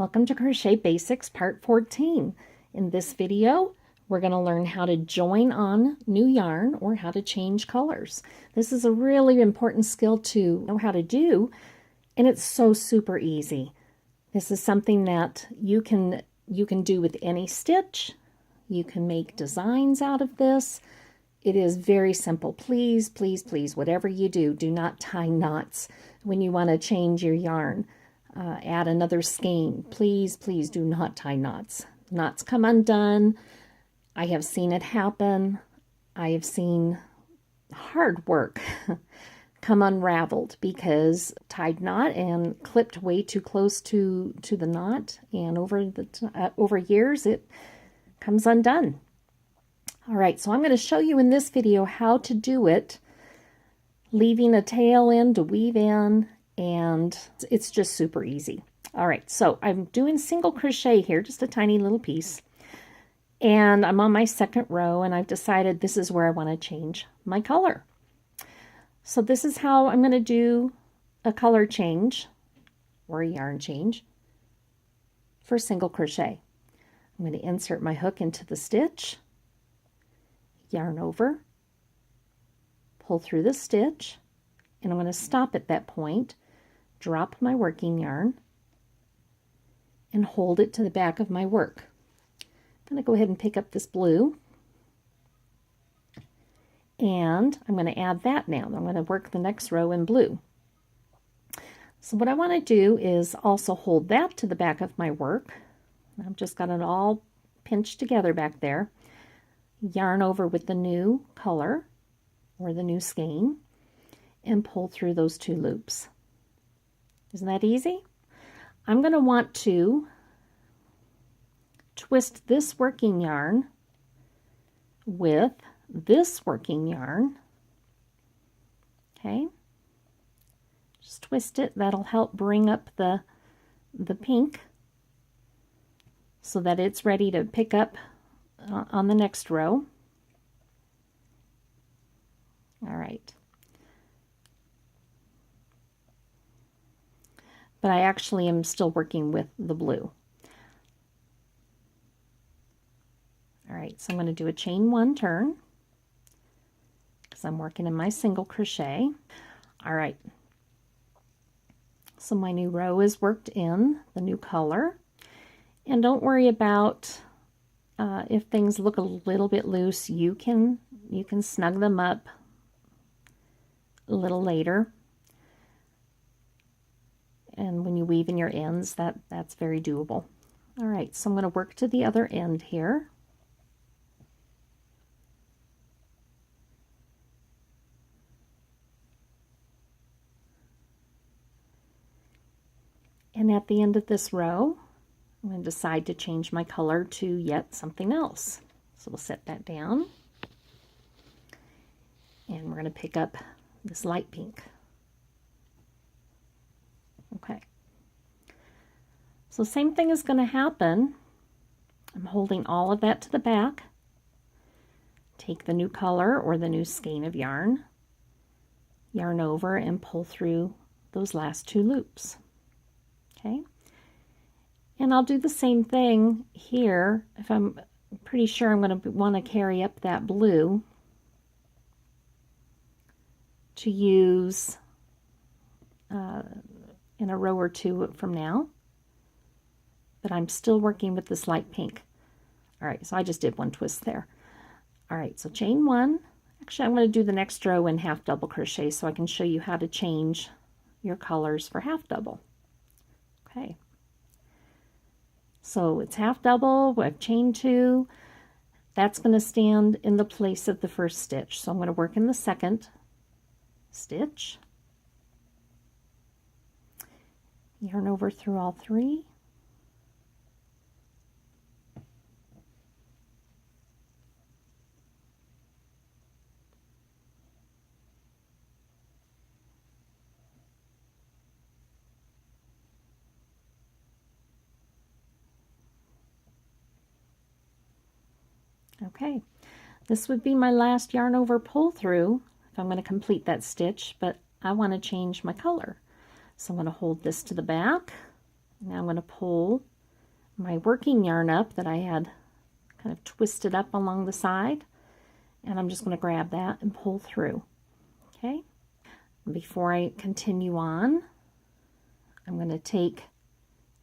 Welcome to Crochet Basics Part 14. In this video, we're going to learn how to join on new yarn or how to change colors. This is a really important skill to know how to do, and it's so super easy. This is something that you can do with any stitch. You can make designs out of this. It is very simple. Please, please, please, whatever you do, do not tie knots when you want to change your yarn. Add another skein. Please, please do not tie knots. Knots come undone. I have seen it happen. I have seen hard work come unraveled because tied knot and clipped way too close to the knot, and over years it comes undone. All right, so I'm going to show you in this video how to do it, leaving a tail in to weave in, and it's just super easy. All right, so I'm doing single crochet here, just a tiny little piece, and I'm on my second row, and I've decided this is where I want to change my color. So this is how I'm going to do a color change or a yarn change for single crochet. I'm going to insert my hook into the stitch, yarn over, pull through the stitch, and I'm going to stop at that point, drop my working yarn, and hold it to the back of my work. I'm going to go ahead and pick up this blue, and I'm going to add that now. I'm going to work the next row in blue. So what I want to do is also hold that to the back of my work. I've just got it all pinched together back there. Yarn over with the new color or the new skein and pull through those two loops. Isn't that easy? I'm going to want to twist this working yarn with this working yarn. Okay, just twist it. That'll help bring up the pink so that it's ready to pick up on the next row. All right. But I actually am still working with the blue. All right, so I'm going to do a chain one turn because I'm working in my single crochet. All right, so my new row is worked in, the new color. And don't worry about if things look a little bit loose. You can snug them up a little later. And when you weave in your ends, that's very doable. All right, so I'm going to work to the other end here. And at the end of this row, I'm going to decide to change my color to yet something else. So we'll set that down. And we're going to pick up this light pink. Okay, so same thing is going to happen. I'm holding all of that to the back. Take the new color or the new skein of yarn, yarn over and pull through those last two loops. Okay, and I'll do the same thing here. If I'm pretty sure I'm going to want to carry up that blue to use in a row or two from now, but I'm still working with this light pink. All right, so I just did one twist there. All right, so chain one. Actually, I'm going to do the next row in half double crochet so I can show you how to change your colors for half double. Okay, so it's half double. I've chained two. That's going to stand in the place of the first stitch. So I'm going to work in the second stitch. Yarn over through all three. Okay, this would be my last yarn over pull through if I'm going to complete that stitch, but I want to change my color. So I'm going to hold this to the back. Now I'm going to pull my working yarn up that I had kind of twisted up along the side, and I'm just going to grab that and pull through. Okay, before I continue on, I'm going to take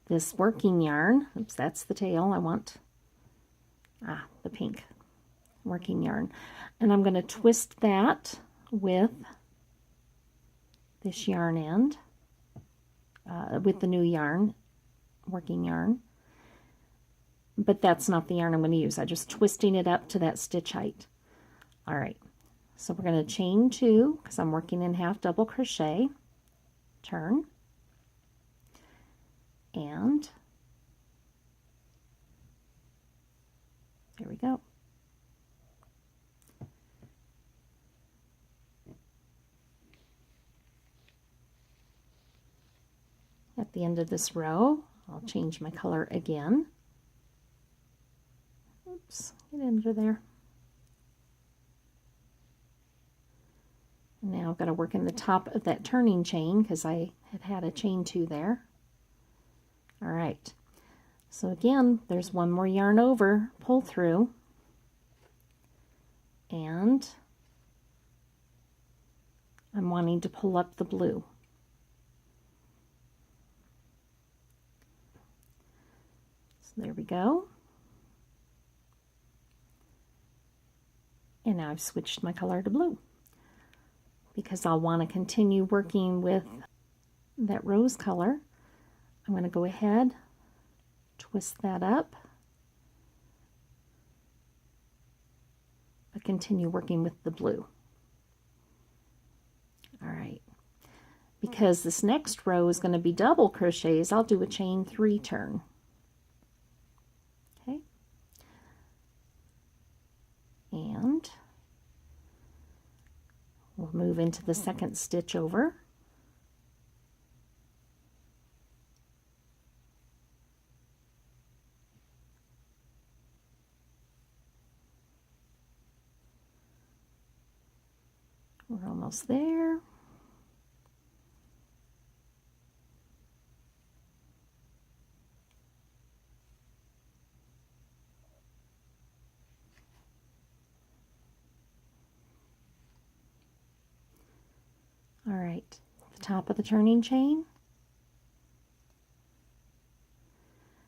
this working yarn, oops, that's the tail, I want the pink working yarn, and I'm going to twist that with this yarn end, with the new yarn, working yarn, but that's not the yarn I'm going to use. I'm just twisting it up to that stitch height. All right, so we're going to chain 2 because I'm working in half double crochet, turn, and there we go. At the end of this row, I'll change my color again. Oops, get under there. And now I've got to work in the top of that turning chain because I had a chain 2 there. All right, so again, there's one more yarn over, pull through, and I'm wanting to pull up the blue. So there we go. And now I've switched my color to blue because I'll want to continue working with that rose color. I'm going to go ahead, twist that up, but continue working with the blue. All right, because this next row is going to be double crochets, I'll do a chain 3 turn. Okay, and we'll move into the second stitch over. We're almost there. All right, the top of the turning chain.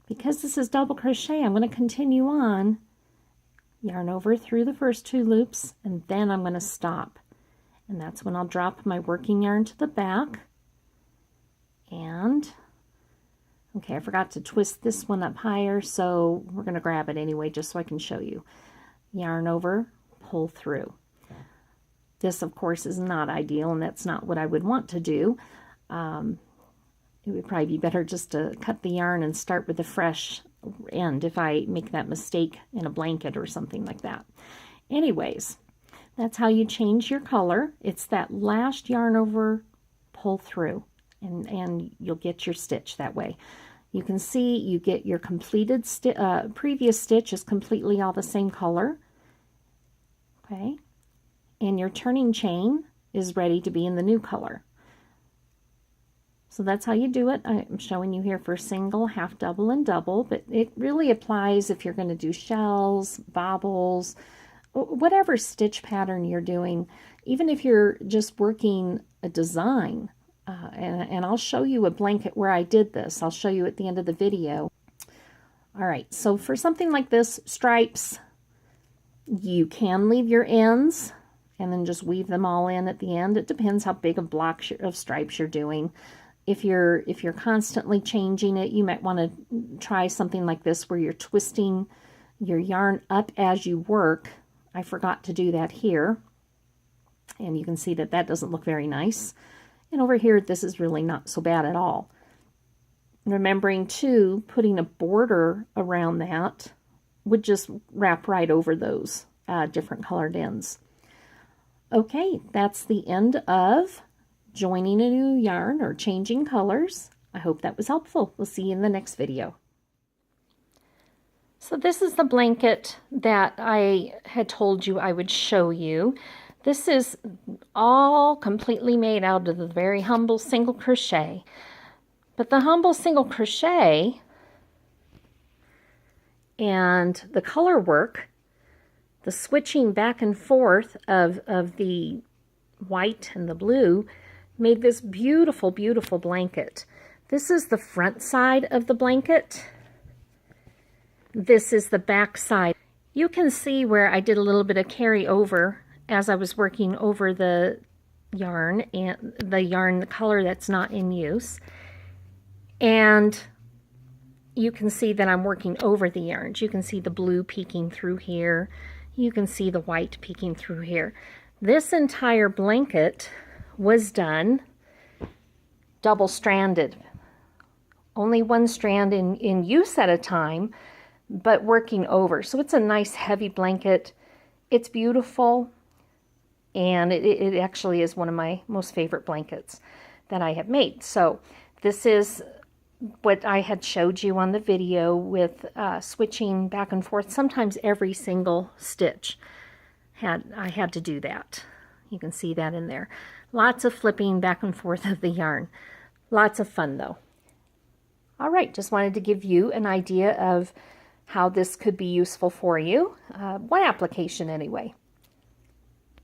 Because this is double crochet, I'm going to continue on, yarn over through the first 2 loops, and then I'm going to stop. And that's when I'll drop my working yarn to the back. And, okay, I forgot to twist this one up higher, so we're going to grab it anyway just so I can show you. Yarn over, pull through. This, of course, is not ideal, and that's not what I would want to do. It would probably be better just to cut the yarn and start with a fresh end if I make that mistake in a blanket or something like that. Anyways, that's how you change your color. It's that last yarn over, pull through, and you'll get your stitch that way. You can see you get your completed previous stitch is completely all the same color. Okay, and your turning chain is ready to be in the new color. So that's how you do it. I'm showing you here for single, half double, and double, but it really applies if you're going to do shells, bobbles, whatever stitch pattern you're doing, even if you're just working a design. And I'll show you a blanket where I did this. I'll show you at the end of the video. All right, so for something like this, stripes, you can leave your ends and then just weave them all in at the end. It depends how big a block of stripes you're doing. If you're constantly changing it, you might want to try something like this where you're twisting your yarn up as you work. I forgot to do that here, and you can see that that doesn't look very nice. And over here, this is really not so bad at all. Remembering too, putting a border around that would just wrap right over those different colored ends. Okay, that's the end of joining a new yarn or changing colors. I hope that was helpful. We'll see you in the next video. So this is the blanket that I had told you I would show you. This is all completely made out of the very humble single crochet. But the humble single crochet And the color work, the switching back and forth of the white and the blue made this beautiful, beautiful blanket. This is the front side of the blanket. This is the back side. You can see where I did a little bit of carry over as I was working over the yarn, and the color that's not in use. And you can see that I'm working over the yarns. You can see the blue peeking through here. You can see the white peeking through here. This entire blanket was done double-stranded. Only one strand in use at a time, but working over. So it's a nice heavy blanket. It's beautiful, and it actually is one of my most favorite blankets that I have made. So this is what I had showed you on the video with switching back and forth. Sometimes every single stitch I had to do that. You can see that in there. Lots of flipping back and forth of the yarn. Lots of fun though. All right, just wanted to give you an idea of how this could be useful for you. One application anyway.